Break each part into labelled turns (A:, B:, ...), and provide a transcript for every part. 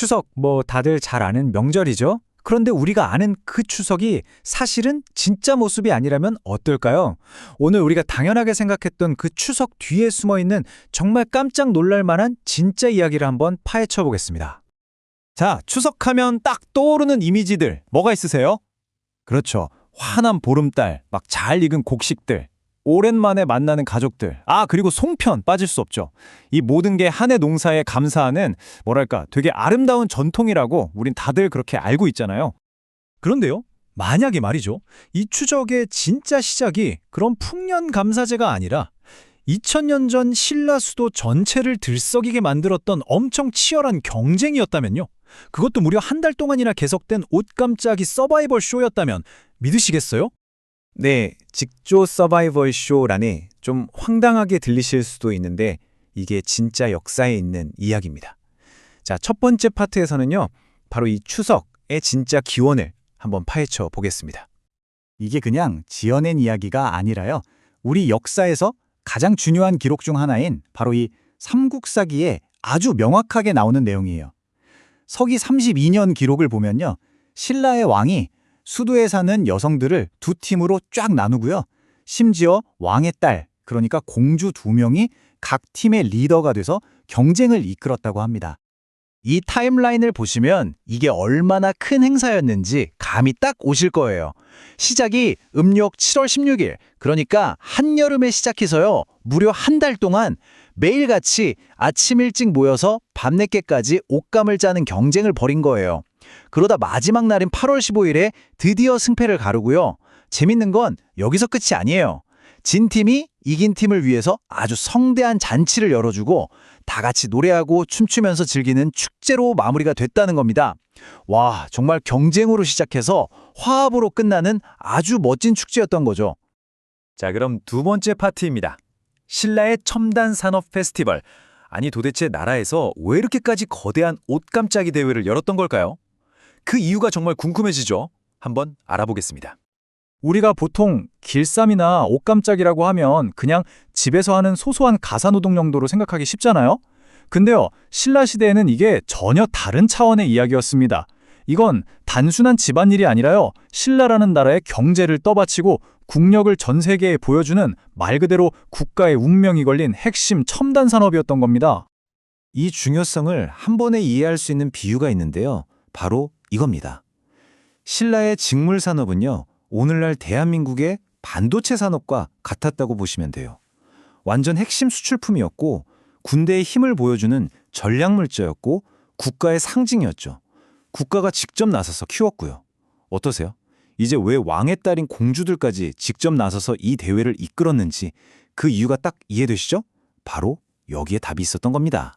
A: 추석 다들 잘 아는 명절이죠. 그런데 우리가 아는 그 추석이 사실은 진짜 모습이 아니라면 어떨까요? 오늘 우리가 당연하게 생각했던 그 추석 뒤에 숨어 있는 정말 깜짝 놀랄 만한 진짜 이야기를 한번 파헤쳐 보겠습니다.
B: 자, 추석하면 딱 떠오르는 이미지들 뭐가 있으세요? 그렇죠. 환한 보름달, 막 잘 익은 곡식들, 오랜만에 만나는 가족들, 그리고 송편 빠질 수 없죠. 이 모든 게 한 해 농사에 감사하는 뭐랄까 되게 아름다운 전통이라고 우린 다들 그렇게 알고 있잖아요.
A: 그런데요, 만약에 말이죠, 이 추석의 진짜 시작이 그런 풍년감사제가 아니라 2000년 전 신라 수도 전체를 들썩이게 만들었던 엄청 치열한 경쟁이었다면요. 그것도 무려 한 달 동안이나 계속된 옷감짜기 서바이벌 쇼였다면 믿으시겠어요?
B: 네, 직조 서바이벌 쇼라니 좀 황당하게 들리실 수도 있는데 이게 진짜 역사에 있는 이야기입니다. 자, 첫 번째 파트에서는요, 바로 이 추석의 진짜 기원을 한번 파헤쳐 보겠습니다. 이게 그냥 지어낸 이야기가 아니라요, 우리 역사에서 가장 중요한 기록 중 하나인 바로 이 삼국사기에 아주 명확하게 나오는 내용이에요. 서기 32년 기록을 보면요, 신라의 왕이 수도에 사는 여성들을 두 팀으로 쫙 나누고요, 심지어 왕의 딸, 그러니까 공주 2명이 각 팀의 리더가 돼서 경쟁을 이끌었다고 합니다. 이 타임라인을 보시면 이게 얼마나 큰 행사였는지 감이 딱 오실 거예요. 시작이 음력 7월 16일, 그러니까 한여름에 시작해서요, 무려 한 달 동안 매일같이 아침 일찍 모여서 밤늦게까지 옷감을 짜는 경쟁을 벌인 거예요. 그러다 마지막 날인 8월 15일에 드디어 승패를 가르고요. 재밌는 건 여기서 끝이 아니에요. 진 팀이 이긴 팀을 위해서 아주 성대한 잔치를 열어주고 다 같이 노래하고 춤추면서 즐기는 축제로 마무리가 됐다는 겁니다. 와, 정말 경쟁으로 시작해서 화합으로 끝나는 아주 멋진 축제였던 거죠. 자, 그럼 두 번째 파트입니다. 신라의 첨단 산업 페스티벌. 아니, 도대체 나라에서 왜 이렇게까지 거대한 옷감짜기 대회를 열었던 걸까요? 그 이유가 정말 궁금해지죠? 한번 알아보겠습니다.
A: 우리가 보통 길쌈이나 옷감짝이라고 하면 그냥 집에서 하는 소소한 가사노동 용도로 생각하기 쉽잖아요? 근데요, 신라 시대에는 이게 전혀 다른 차원의 이야기였습니다. 이건 단순한 집안일이 아니라요, 신라라는 나라의 경제를 떠받치고 국력을 전 세계에 보여주는 말 그대로 국가의 운명이 걸린 핵심 첨단 산업이었던 겁니다.
B: 이 중요성을 한 번에 이해할 수 있는 비유가 있는데요. 바로 이겁니다. 신라의 직물 산업은요, 오늘날 대한민국의 반도체 산업과 같았다고 보시면 돼요. 완전 핵심 수출품이었고 군대의 힘을 보여주는 전략물자였고 국가의 상징이었죠. 국가가 직접 나서서 키웠고요. 어떠세요? 이제 왜 왕의 딸인 공주들까지 직접 나서서 이 대회를 이끌었는지 그 이유가 딱 이해되시죠? 바로 여기에 답이 있었던 겁니다.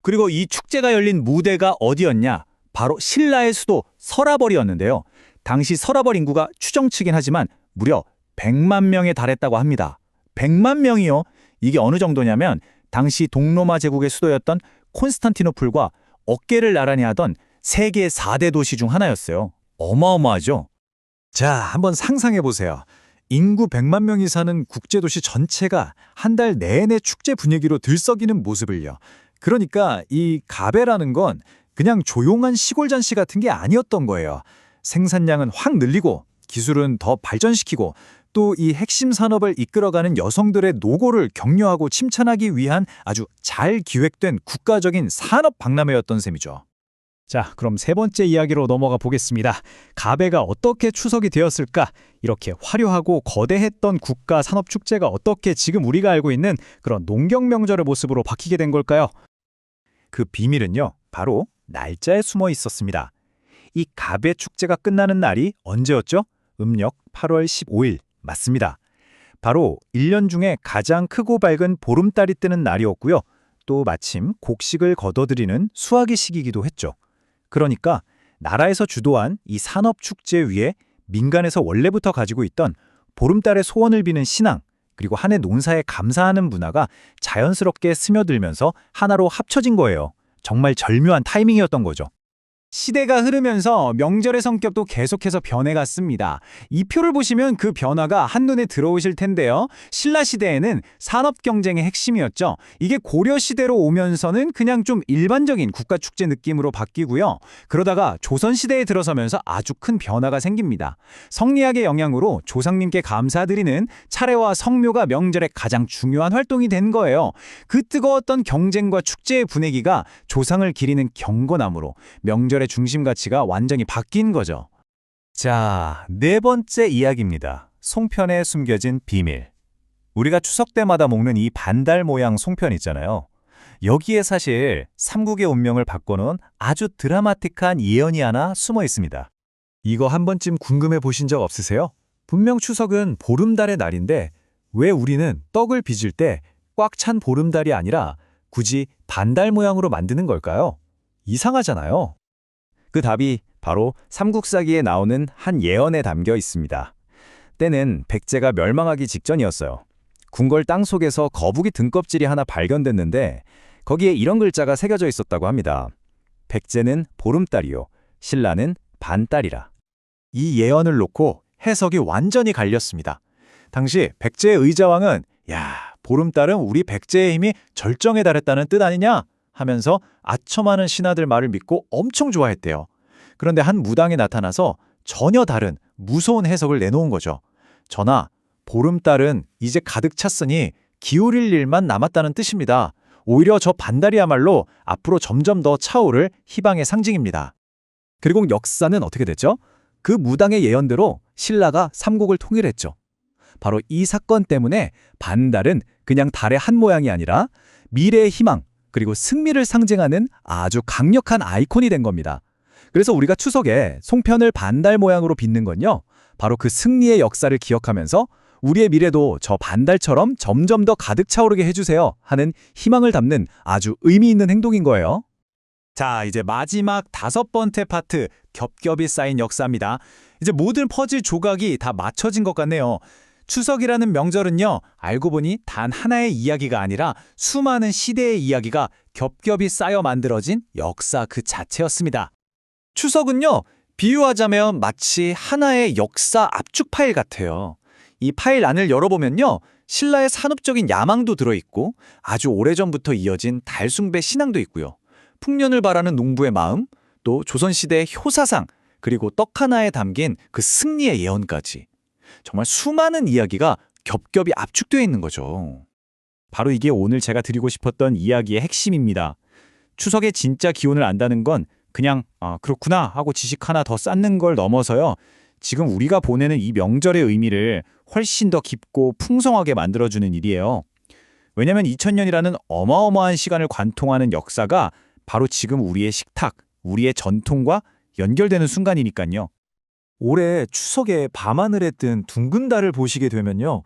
B: 그리고 이 축제가 열린 무대가 어디였냐? 바로 신라의 수도 서라벌이었는데요. 당시 서라벌 인구가 추정치긴 하지만 무려 100만 명에 달했다고 합니다. 100만 명이요? 이게 어느 정도냐면 당시 동로마 제국의 수도였던 콘스탄티노플과 어깨를 나란히 하던 세계 4대 도시 중 하나였어요. 어마어마하죠? 자, 한번 상상해 보세요. 인구 100만 명이 사는 국제도시 전체가 한 달 내내 축제 분위기로 들썩이는 모습을요. 그러니까 이 가베라는 건 그냥 조용한 시골 잔치 같은 게 아니었던 거예요. 생산량은 확 늘리고 기술은 더 발전시키고 또 이 핵심 산업을 이끌어가는 여성들의 노고를 격려하고 칭찬하기 위한 아주 잘 기획된 국가적인 산업 박람회였던 셈이죠.
A: 자, 그럼 세 번째 이야기로 넘어가 보겠습니다. 가베가 어떻게 추석이 되었을까? 이렇게 화려하고 거대했던 국가 산업축제가 어떻게 지금 우리가 알고 있는 그런 농경 명절의 모습으로 바뀌게 된 걸까요?
B: 그 비밀은요, 바로 날짜에 숨어 있었습니다. 이 가베 축제가 끝나는 날이 언제였죠? 음력 8월 15일 맞습니다. 바로 1년 중에 가장 크고 밝은 보름달이 뜨는 날이었고요. 또 마침 곡식을 거둬들이는 수확의 시기이기도 했죠. 그러니까 나라에서 주도한 이 산업축제 위에 민간에서 원래부터 가지고 있던 보름달의 소원을 비는 신앙, 그리고 한 해 농사에 감사하는 문화가 자연스럽게 스며들면서 하나로 합쳐진 거예요. 정말 절묘한 타이밍이었던 거죠. 시대가 흐르면서 명절의 성격도 계속해서 변해갔습니다. 이 표를 보시면 그 변화가 한눈에 들어오실 텐데요. 신라 시대에는 산업 경쟁의 핵심이었죠. 이게 고려 시대로 오면서는 그냥 좀 일반적인 국가 축제 느낌으로 바뀌고요. 그러다가 조선 시대에 들어서면서 아주 큰 변화가 생깁니다. 성리학의 영향으로 조상님께 감사드리는 차례와 성묘가 명절의 가장 중요한 활동이 된 거예요. 그 뜨거웠던 경쟁과 축제의 분위기가 조상을 기리는 경건함으로 명절의 중심 가치가 완전히 바뀐 거죠.
A: 자, 네 번째 이야기입니다. 송편에 숨겨진 비밀. 우리가 추석 때마다 먹는 이 반달 모양 송편 있잖아요. 여기에 사실 삼국의 운명을 바꿔놓은 아주 드라마틱한 예언이 하나 숨어 있습니다. 이거 한 번쯤 궁금해 보신 적 없으세요? 분명 추석은 보름달의 날인데 왜 우리는 떡을 빚을 때 꽉 찬 보름달이 아니라 굳이 반달 모양으로 만드는 걸까요? 이상하잖아요. 그 답이 바로 삼국사기에 나오는 한 예언에 담겨 있습니다. 때는 백제가 멸망하기 직전이었어요. 궁궐 땅속에서 거북이 등껍질이 하나 발견됐는데 거기에 이런 글자가 새겨져 있었다고 합니다. 백제는 보름달이요, 신라는 반달이라. 이 예언을 놓고 해석이 완전히 갈렸습니다. 당시 백제의 의자왕은 야, 보름달은 우리 백제의 힘이 절정에 달했다는 뜻 아니냐? 하면서 아첨하는 신하들 말을 믿고 엄청 좋아했대요. 그런데 한 무당이 나타나서 전혀 다른 무서운 해석을 내놓은 거죠. 전하, 보름달은 이제 가득 찼으니 기울일 일만 남았다는 뜻입니다. 오히려 저 반달이야말로 앞으로 점점 더 차오를 희망의 상징입니다. 그리고 역사는 어떻게 됐죠? 그 무당의 예언대로 신라가 삼국을 통일했죠. 바로 이 사건 때문에 반달은 그냥 달의 한 모양이 아니라 미래의 희망, 그리고 승리를 상징하는 아주 강력한 아이콘이 된 겁니다. 그래서 우리가 추석에 송편을 반달 모양으로 빚는 건요, 바로 그 승리의 역사를 기억하면서 우리의 미래도 저 반달처럼 점점 더 가득 차오르게 해주세요 하는 희망을 담는 아주 의미 있는 행동인 거예요. 자, 이제 마지막 5번째 파트, 겹겹이 쌓인 역사입니다. 이제 모든 퍼즐 조각이 다 맞춰진 것 같네요. 추석이라는 명절은요, 알고 보니 단 하나의 이야기가 아니라 수많은 시대의 이야기가 겹겹이 쌓여 만들어진 역사 그 자체였습니다. 추석은요, 비유하자면 마치 하나의 역사 압축 파일 같아요. 이 파일 안을 열어보면요, 신라의 산업적인 야망도 들어있고 아주 오래전부터 이어진 달숭배 신앙도 있고요. 풍년을 바라는 농부의 마음, 또 조선시대의 효사상, 그리고 떡 하나에 담긴 그 승리의 예언까지. 정말 수많은 이야기가 겹겹이 압축되어 있는 거죠. 바로 이게 오늘 제가 드리고 싶었던 이야기의 핵심입니다. 추석의 진짜 기온을 안다는 건 그냥 그렇구나 하고 지식 하나 더 쌓는 걸 넘어서요. 지금 우리가 보내는 이 명절의 의미를 훨씬 더 깊고 풍성하게 만들어주는 일이에요. 왜냐하면 2000년이라는 어마어마한 시간을 관통하는 역사가 바로 지금 우리의 식탁, 우리의 전통과 연결되는 순간이니까요. 올해 추석에 밤하늘에 뜬 둥근 달을 보시게 되면요,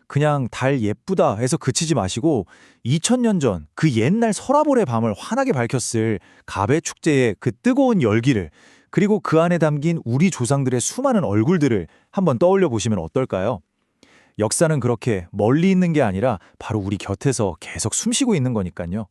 A: 그냥 달 예쁘다 해서 그치지 마시고 2000년 전 그 옛날 설화볼의 밤을 환하게 밝혔을 갑의 축제의 그 뜨거운 열기를, 그리고 그 안에 담긴 우리 조상들의 수많은 얼굴들을 한번 떠올려 보시면 어떨까요? 역사는 그렇게 멀리 있는 게 아니라 바로 우리 곁에서 계속 숨쉬고 있는 거니까요.